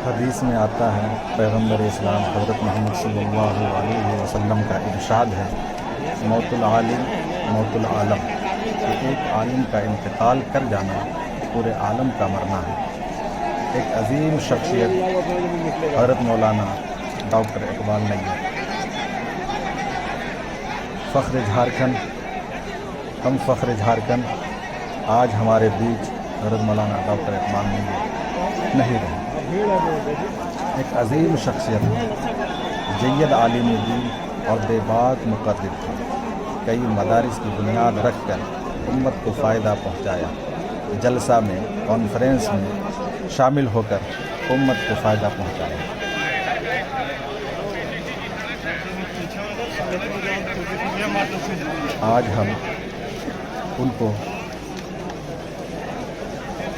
حدیث میں آتا ہے پیغمبر اسلام حضرت محمد صلی اللہ علیہ وسلم کا ارشاد ہے، موت العالم موت العالم، کہ ایک عالم کا انتقال کر جانا پورے عالم کا مرنا ہے۔ ایک عظیم شخصیت حضرت مولانا ڈاکٹر اقبال نیر، فخر جھارکھنڈ، ہم فخر جھارکھنڈ، آج ہمارے بیچ حضرت مولانا ڈاکٹر اقبال نیر نہیں رہے۔ ایک عظیم شخصیت، جید عالم دین اور بے باک مقرر تھے۔ کئی مدارس کی بنیاد رکھ کر امت کو فائدہ پہنچایا، جلسہ میں کانفرنس میں شامل ہو کر امت کو فائدہ پہنچایا۔ آج ہم ان کو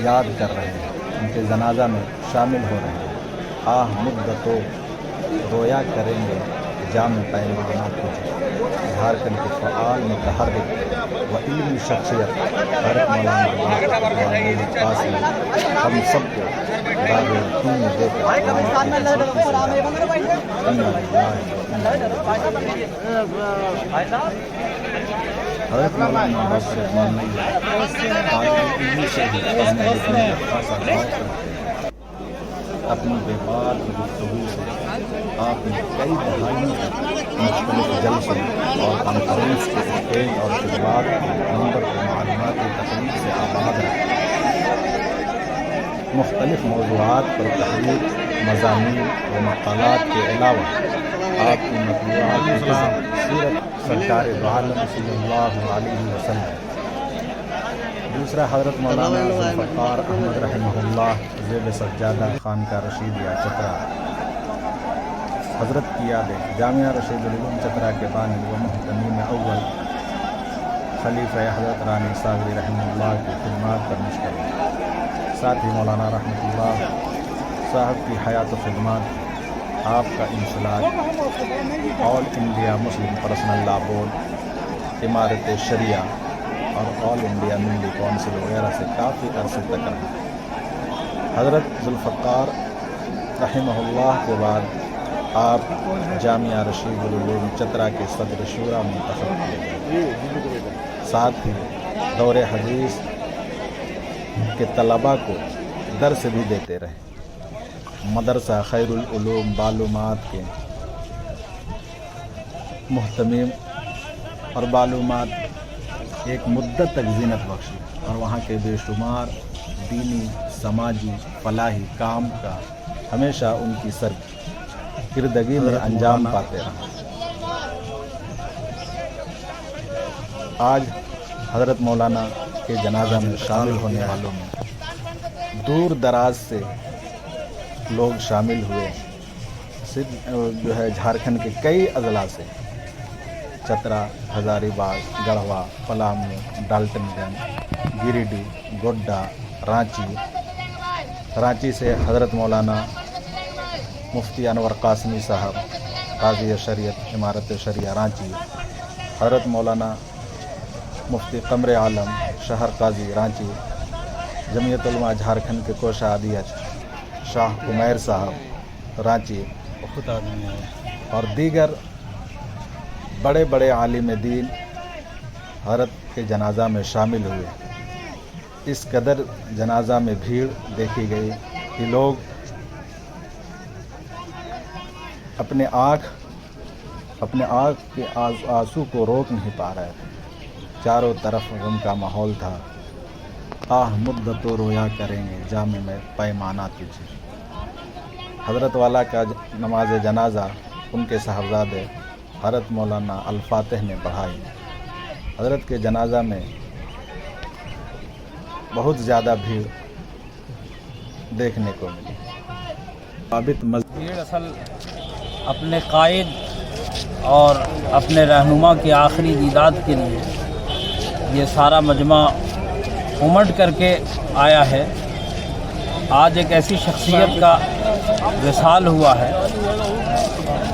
یاد کر رہے ہیں، ان کے جنازہ میں شامل ہو رہے ہیں۔ آہ مدتوں رویا کریں گے جام پیمانہ تجھے، جھارکھنڈ کے فعال متحرک و علمی شخصیت حضرت مولانا ڈاکٹر اقبال نیر قاسمی ہم سب کو داد یقین دے کر حضرت مولانا ڈاکٹر اقبال نیر سے ہی پڑھنے لکھنے کا خاصا شوق، اپنی بے بات گفتگو سے آپ نے کئی دہائیوں تک مختلف جلسوں اور کانفرنس کے اسٹیج اور خطبات نمبر کو معلوماتی تقریب سے آباد رکھا۔ مختلف موضوعات پر تحریر، مضامین و مقالات کے علاوہ آپ کی مطبوعات کتاب سیرت سرکار دو عالم صلی اللہ علیہ وسلم۔ دوسرا حضرت مولانا ذوالفقار احمد رحمہ اللہ زیب سجادہ خانقاہ رشیدیہ چترا، حضرت کی یادیں جامعہ رشید العلوم چترا کے بانی و محتمیم اول خلیفہ حضرت رانی ساغری رحمہ اللہ کی خدمات پر مشتمل۔ ساتھ ہی مولانا رحمۃ اللہ صاحب کی حیات و خدمات، آپ کا انسلاک آل انڈیا مسلم پرسنل لا بورڈ، امارت شریعہ اور آل انڈیا ملی کونسل وغیرہ سے کافی عرصے تک رہا۔ حضرت ذوالفقار رحمہ اللہ کے بعد آپ جامعہ رشید العلوم چترا کے صدر شورا منتخب کیے گئے۔ ساتھ ہی دور حدیث کے طلباء کو درس بھی دیتے رہے۔ مدرسہ خیر العلوم معلومات کے محتمم اور معلومات ایک مدت تک زینت بخشی، اور وہاں کے بے شمار دینی، سماجی، فلاحی کام کا ہمیشہ ان کی سرکردگی میں انجام پاتے رہا۔ آج حضرت مولانا کے جنازہ میں شامل ہونے والوں میں دور دراز سے لوگ شامل ہوئے، جو ہے جھارکھنڈ کے کئی اضلاع سے، چترا، ہزاری باغ، گڑھوا، پلامو، ڈالٹن گنج، گریڈی، گوڈا، رانچی سے حضرت مولانا مفتی انور قاسمی صاحب، قاضی شریعت، امارت شریعہ رانچی، حضرت مولانا مفتی قمر عالم، شہر قاضی رانچی، جمعیت علماء جھارکھنڈ کے کوشادی شاہ عمیر صاحب رانچی، اور دیگر بڑے بڑے عالم دین حضرت کے جنازہ میں شامل ہوئے۔ اس قدر جنازہ میں بھیڑ دیکھی گئی کہ لوگ اپنے آنکھ کے آنسو کو روک نہیں پا رہے تھے۔ چاروں طرف غم کا ماحول تھا۔ آہ مدتوں رویا کریں گے جامع میں پیمانہ تجھے۔ حضرت والا کا نماز جنازہ ان کے صاحبزادے حضرت مولانا الفاتح نے پڑھائی۔ حضرت کے جنازہ میں بہت زیادہ بھیڑ دیکھنے کو ملی۔ بھیڑ اصل اپنے قائد اور اپنے رہنما کی آخری دیدار کے لیے یہ سارا مجمع امٹ کر کے آیا ہے۔ آج ایک ایسی شخصیت کا وصال ہوا ہے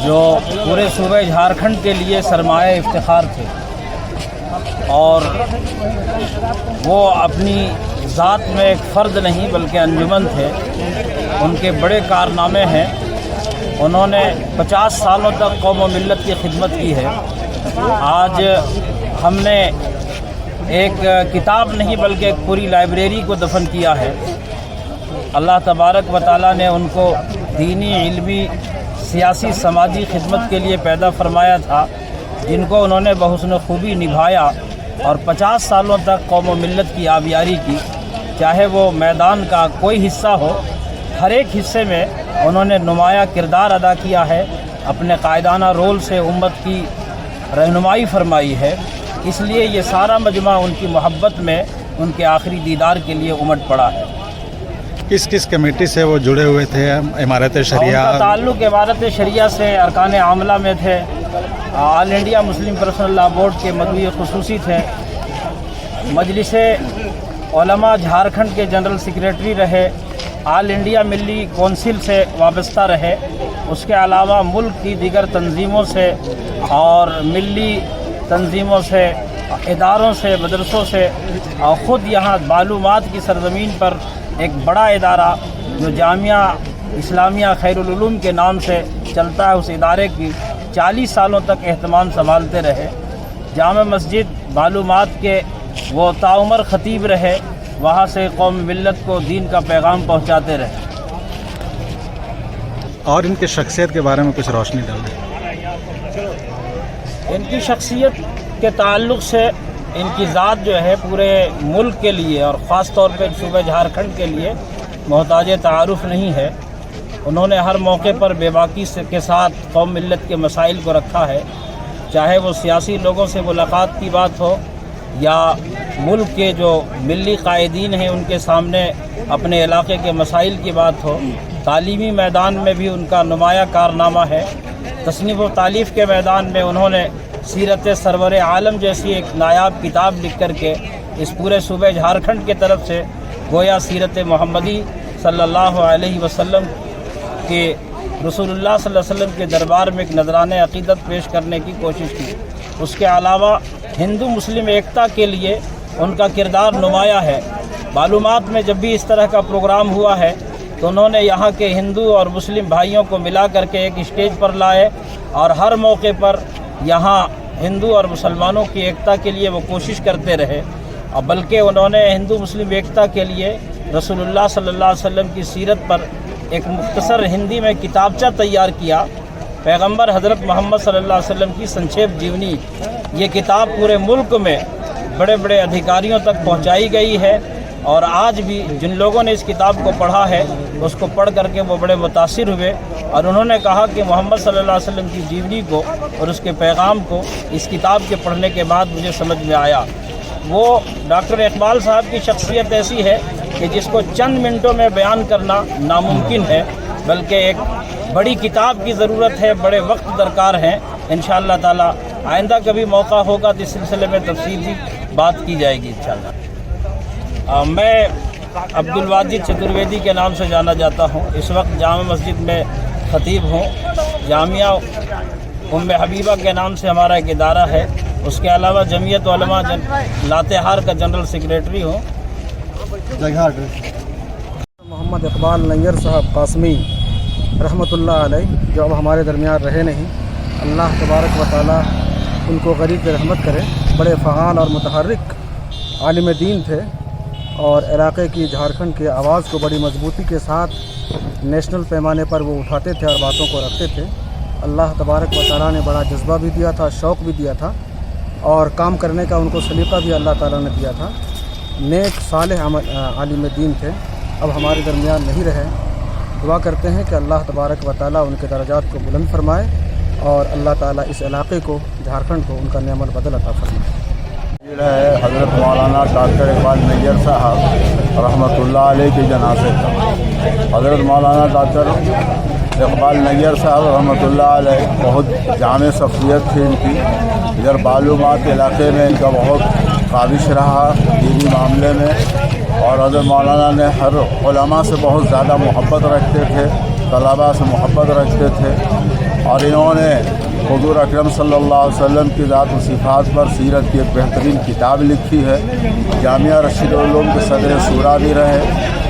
جو پورے صوبہ جھارکھنڈ کے لیے سرمایہ افتخار تھے، اور وہ اپنی ذات میں ایک فرد نہیں بلکہ انجمن تھے۔ ان کے بڑے کارنامے ہیں. انہوں نے 50 سالوں تک قوم و ملت کی خدمت کی ہے. آج ہم نے ایک کتاب نہیں بلکہ ایک پوری لائبریری کو دفن کیا ہے. اللہ تبارک و تعالیٰ نے ان کو دینی، علمی، سیاسی، سماجی خدمت کے لیے پیدا فرمایا تھا، جن کو انہوں نے بحسن خوبی نبھایا اور 50 سالوں تک قوم و ملت کی آبیاری کی. چاہے وہ میدان کا کوئی حصہ ہو، ہر ایک حصے میں انہوں نے نمایاں کردار ادا کیا ہے. اپنے قائدانہ رول سے امت کی رہنمائی فرمائی ہے. اس لیے یہ سارا مجمع ان کی محبت میں ان کے آخری دیدار کے لیے امٹ پڑا ہے. کس کس کمیٹی سے وہ جڑے ہوئے تھے؟ امارت شریعہ؟ ان کا تعلق امارت شریعہ سے ارکان عاملہ میں تھے. آل انڈیا مسلم پرسنل لا بورڈ کے مدعی خصوصی تھے. مجلس علماء جھارکھنڈ کے جنرل سیکریٹری رہے. آل انڈیا ملی کونسل سے وابستہ رہے. اس کے علاوہ ملک کی دیگر تنظیموں سے اور ملی تنظیموں سے، اداروں سے، مدرسوں سے، اور خود یہاں معلومات کی سرزمین پر ایک بڑا ادارہ جو جامعہ اسلامیہ خیر العلوم کے نام سے چلتا ہے، اس ادارے کی 40 سالوں تک اہتمام سنبھالتے رہے. جامع مسجد معلومات کے وہ تاعمر خطیب رہے. وہاں سے قوم ملت کو دین کا پیغام پہنچاتے رہے. اور ان کی شخصیت کے بارے میں کچھ روشنی ڈالیں. ان کی شخصیت کے تعلق سے ان کی ذات جو ہے پورے ملک کے لیے اور خاص طور پہ صوبہ جھارکھنڈ کے لیے محتاج تعارف نہیں ہے. انہوں نے ہر موقع پر بے باکی کے ساتھ قوم ملت کے مسائل کو رکھا ہے. چاہے وہ سیاسی لوگوں سے ملاقات کی بات ہو یا ملک کے جو ملی قائدین ہیں ان کے سامنے اپنے علاقے کے مسائل کی بات ہو. تعلیمی میدان میں بھی ان کا نمایاں کارنامہ ہے. تصنیف و تالیف کے میدان میں انہوں نے سیرت سرور عالم جیسی ایک نایاب کتاب لکھ کر کے اس پورے صوبہ جھارکھنڈ کے طرف سے گویا سیرت محمدی صلی اللہ علیہ وسلم کے رسول اللہ صلی اللہ علیہ وسلم کے دربار میں ایک نذرانہ عقیدت پیش کرنے کی کوشش کی. اس کے علاوہ ہندو مسلم ایکتا کے لیے ان کا کردار نمایاں ہے. معلومات میں جب بھی اس طرح کا پروگرام ہوا ہے تو انہوں نے یہاں کے ہندو اور مسلم بھائیوں کو ملا کر کے ایک اسٹیج پر لائے اور ہر موقع پر یہاں ہندو اور مسلمانوں کی ایکتا کے لیے وہ کوشش کرتے رہے. اور بلکہ انہوں نے ہندو مسلم ایکتا کے لیے رسول اللہ صلی اللہ علیہ وسلم کی سیرت پر ایک مختصر ہندی میں کتابچہ تیار کیا. پیغمبر حضرت محمد صلی اللہ علیہ وسلم کی سنکھیپ جیونی، یہ کتاب پورے ملک میں بڑے بڑے ادھیکاریوں تک پہنچائی گئی ہے. اور آج بھی جن لوگوں نے اس کتاب کو پڑھا ہے اس کو پڑھ کر کے وہ بڑے متاثر ہوئے اور انہوں نے کہا کہ محمد صلی اللہ علیہ وسلم کی جیونی کو اور اس کے پیغام کو اس کتاب کے پڑھنے کے بعد مجھے سمجھ میں آیا. وہ ڈاکٹر اقبال صاحب کی شخصیت ایسی ہے کہ جس کو چند منٹوں میں بیان کرنا ناممکن ہے، بلکہ ایک بڑی کتاب کی ضرورت ہے، بڑے وقت درکار ہیں. انشاءاللہ تعالی آئندہ کبھی موقع ہوگا تو اس سلسلے میں تفصیلی بات کی جائے گی انشاءاللہ. میں عبد الواجد چترویدی کے نام سے جانا جاتا ہوں. اس وقت جامع مسجد میں خطیب ہوں. جامعہ ام حبیبہ کے نام سے ہمارا ایک ادارہ ہے. اس کے علاوہ جمعیت علماء لاتہار کا جنرل سیکریٹری ہوں. محمد اقبال نیر صاحب قاسمی رحمۃ اللہ علیہ جو اب ہمارے درمیان رہے نہیں، اللہ تبارک و تعالیٰ ان کو غریب رحمت کرے. بڑے فعال اور متحرک عالم دین تھے اور علاقے کی، جھارکھنڈ کی آواز کو بڑی مضبوطی کے ساتھ نیشنل پیمانے پر وہ اٹھاتے تھے اور باتوں کو رکھتے تھے. اللہ تبارک و تعالیٰ نے بڑا جذبہ بھی دیا تھا، شوق بھی دیا تھا اور کام کرنے کا ان کو سلیقہ بھی اللہ تعالیٰ نے دیا تھا. نیک صالح عالم دین تھے، اب ہمارے درمیان نہیں رہے. دعا کرتے ہیں کہ اللہ تبارک و تعالیٰ ان کے درجات کو بلند فرمائے اور اللہ تعالیٰ اس علاقے کو، جھارکھنڈ کو، ان کا نعم البدل عطا فرمائے. ہے حضرت مولانا ڈاکٹر اقبال نیر صاحب رحمۃ اللہ علیہ کے جنازے کا. حضرت مولانا ڈاکٹر اقبال نیر صاحب رحمۃ اللہ علیہ بہت جامع شخصیت تھی ان کی. ادھر معلومات علاقے میں ان کا بہت قابش رہا دینی معاملے میں، اور حضرت مولانا نے ہر علماء سے بہت زیادہ محبت رکھتے تھے، طلباء سے محبت رکھتے تھے. اور انہوں نے حضور اکرم صلی اللہ علیہ وسلم کی ذات و صفات پر سیرت کی ایک بہترین کتاب لکھی ہے. جامعہ رشید العلوم کے صدر شورا بھی رہے